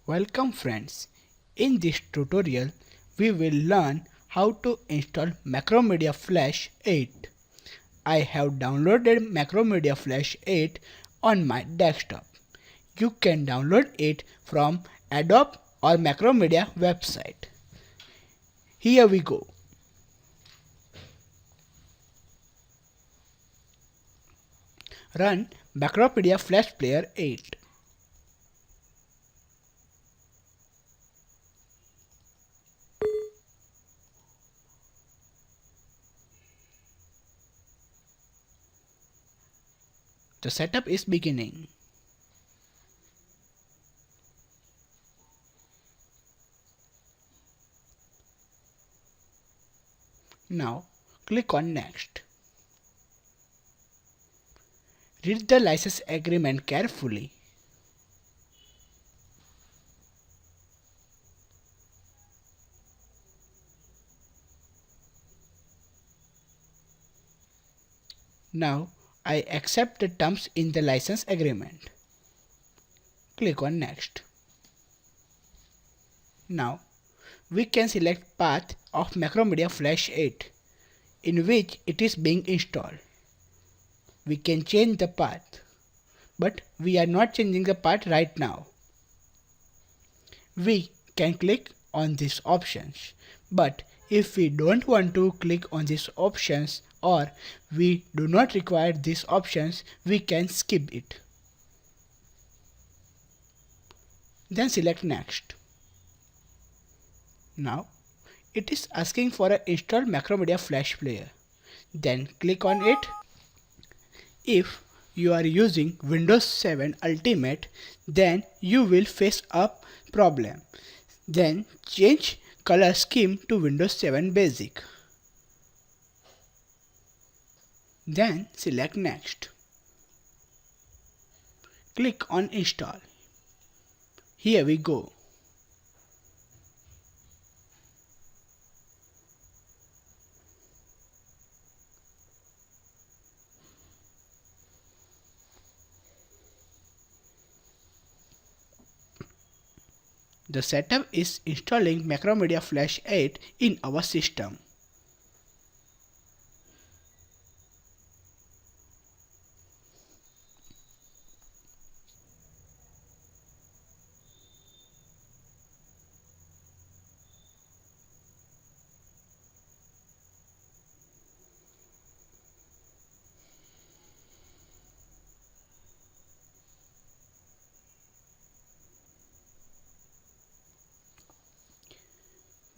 Welcome friends. In this tutorial, we will learn how to install Macromedia Flash 8. I have downloaded Macromedia Flash 8 on my desktop. You can download it from Adobe or Macromedia website. Here we go. Run Macromedia Flash Player 8. The setup is beginning. Now click on Next. Read the license agreement carefully. Now I accept the terms in the license agreement. Click on Next. Now we can select path of Macromedia Flash 8 in which it is being installed. We can change the path, but we are not changing the path right now. We can click on these options, but if we don't want to click on these options or we do not require these options, we can skip it. Then select Next. Now it is asking for an install Macromedia Flash Player. Then click on it. If you are using Windows 7 Ultimate, then you will face a problem. Then change color scheme to Windows 7 Basic. Then select Next. Click on Install. Here we go. The setup is installing Macromedia Flash 8 in our system.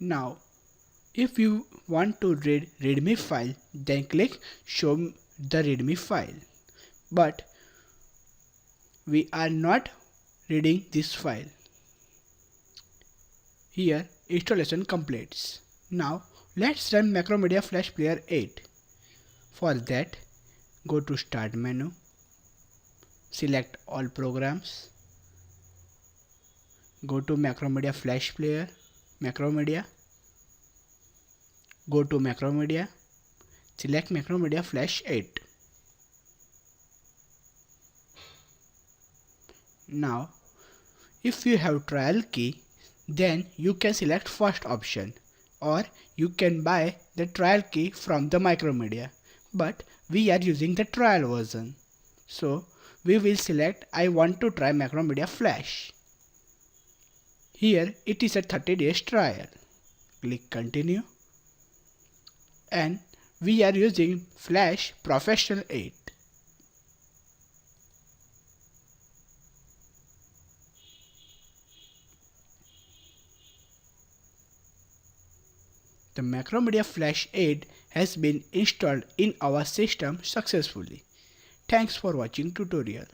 Now, if you want to read README file, then click Show the README file. But we are not reading this file. Here, installation completes. Now, let's run Macromedia Flash Player 8. For that, go to Start menu, select All Programs, go to Macromedia Flash Player, Macromedia, go to Macromedia, select Macromedia Flash 8. Now, if you have trial key, then you can select first option, or you can buy the trial key from the Macromedia, but we are using the trial version. So we will select I want to try Macromedia Flash. Here it is a 30 days trial. Click Continue. And we are using Flash Professional 8. The Macromedia Flash 8 has been installed in our system successfully. Thanks for watching tutorial.